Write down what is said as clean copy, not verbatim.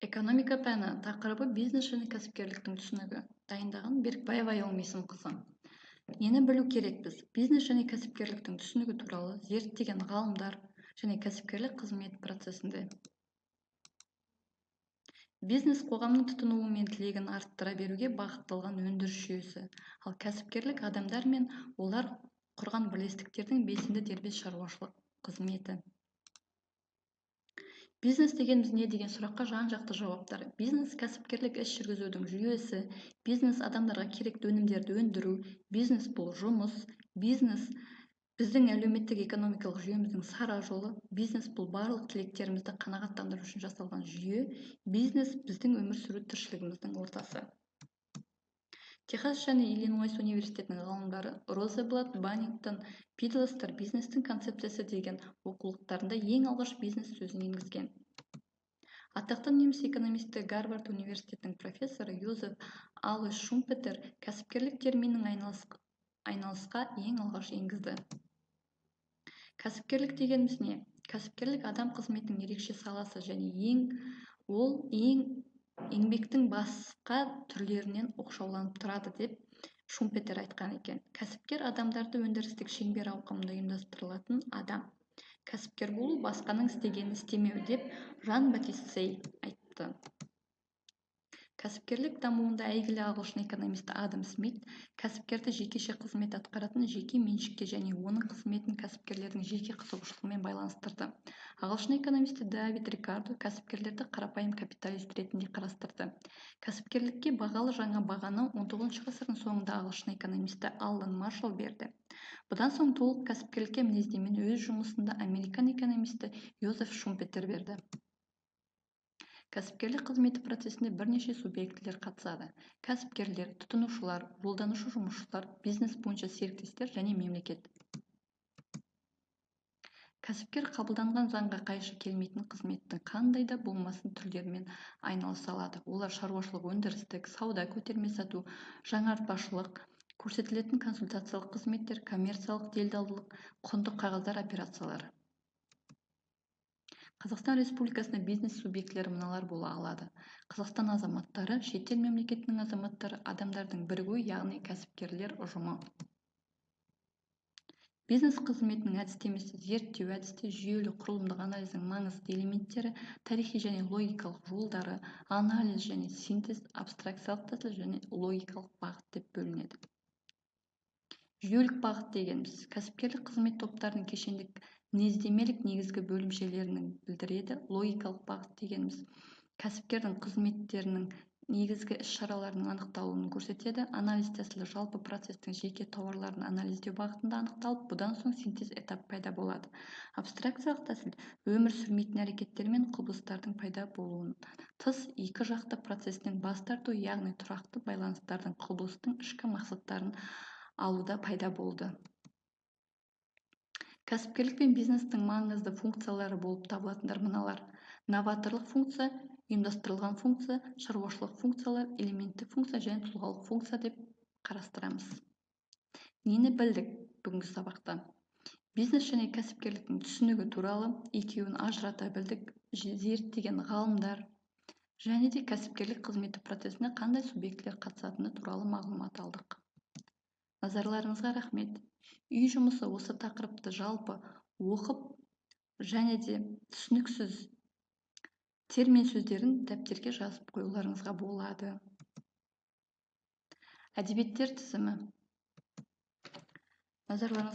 Экономика пәні тақырыбы бизнес және кәсіпкерліктің түсінігі. Дайындаған Берікбаева Аяулым Есімқызы. Нені білу керекпіз? Бизнес және кәсіпкерліктің түсінігі туралы зерттеген ғалымдар және кәсіпкерлік қызмет процесінде. Бизнес қоғамның тұтынуы мен тілегін арттыра беруге бағытталған өндіріс жүйесі. Ал кәсіпкерлік адамдар мен олар құрған бірлестіктердің белсенді дербес шаруашылық қызметі. Бизнес дегеніміз не деген сұраққа жан-жақты жауаптар. Бизнес кәсіпкерлік іс жүргізудің жүйесі, бизнес адамдарға керекті өнімдерді өндіру, бизнес бұл жұмыс, бизнес біздің әлеуметтік экономикалық жүйеміздің сара жолы, бизнес бұл барлық тілектерімізді қанағаттандыру үшін жасалған жүйе, бизнес біздің өмір сүру тіршілігіміздің ортасы. Техас және Иллинойс университетінің ғалымдары Розенблат, Баннингтон, Пидлстер бизнестің концепциясы деген оқулықтарында ең алғаш бизнес сөзін енгізген. Атақты неміс экономисті Гарвард университетінің профессоры Йозеф Алойс Шумпетер кәсіпкерлік терминін айналысқа ең алғаш енгізді. Кәсіпкерлік дегеніміз не? Кәсіпкерлік адам қызметінің ерекше саласы және ең еңбектің басқа түрлерінен оқшауланып тұрады деп Шумпетер айтқан екен. Кәсіпкер адамдарды өндірістік шеңбер ауқымында ұйымдастырылатын адам. Кәсіпкер болу басқаның істегенін істемеу деп Жан Батист айтты. Кәсіпкерлік дамуында әйгілі ағылшын экономисті Адам Смит кәсіпкерді жекеше қызмет атқаратын жеке меншікке және оның қызметін кәсіпкерлердің жеке қызығушылығымен байланыстырды. Ағылшын экономисті Давид Рикардо кәсіпкерлерді қарапайым капиталист ретінде қарастырды. Кәсіпкерлікке бағалы жаңа бағаны 19 ғасырдың соңында ағылшын экономисті Аллан Маршалл берді. Бұдан соң толық кәсіпкерлікке мінездемені өз жұмысында американ экономисті Йозеф Шумпетер берді. Кәсіпкерлік қызметі процесінде бірнеше субъектілер қатысады. Кәсіпкерлер, тұтынушылар, жолданушы жұмысшылар, бизнес бойынша серіктестер және мемлекет. Кәсіпкер қабылданған заңға қайшы келмейтін қызметтің қандай да болмасын түрлерімен айналыса алады. Олар шаруашылық, өндірістік, сауда, көтерме сату, жаңартпашылық, көрсетілетін консультациялық қызметтер, коммерциялық делдалдылық, құнды қағаздар операциялары. Қазақстан Республикасында бизнес субъектілері мыналар бола алады. Қазақстан азаматтары, шетел мемлекетінің азаматтары, адамдардың бірігуі, яғни кәсіпкерлер ұжымы. Бизнес қызметінің әдістемесі зерттеу әдісте жүйелі құрылымдық анализдің маңызды элементтері, тарихи және логикалық жолдары, анализ және синтез, абстракциялық тәсіл және логикалық бағыт деп бөлінеді. Жүйелік бағыт дегеніміз кәсіпкерлік қызмет топтарының кешендік мінездемелік негізгі бөлімшелерінің білдіреді. Логикалық бағыт дегеніміз кәсіпкердің қызметтерінің негізгі іс-шараларының анықталуын көрсетеді. Анализ тәсілі жалпы процестің жеке тауарларын анализдеу бағытында анықталып, бұдан соң синтез этап пайда болады. Абстракциялық тәсіл өмір сүрмейтін әрекеттер мен құбылыстардың пайда болуын тыс екі жақты процестің бас тарту, яғни тұрақты байланыстардың құбылыстың ішкі мақсаттарын алуда пайда болды. Кәсіпкерлік пен бизнестің маңызды функциялары болып табылатындар мыналар: новаторлық функция, ұйымдастырылған функция, шаруашылық функциялар, элементтік функция және тұлғалық функция деп қарастырамыз. Нені білдік бүгінгі сабақта? Бизнес және кәсіпкерліктің түсінігі туралы екеуін ажырата білдік. Зерттеген ғалымдар және де кәсіпкерлік қызметі процесіне қандай субъектілер қатысатыны туралы мағлұмат алдық. Назарларыңызға рахмет. Үй жұмысы осы тақырыпты жалпы оқып және де түсініксіз термин сөздерін дәптерге жазып қоюларыңызға болады. Әдебиеттер тізімі. Назарларыңызға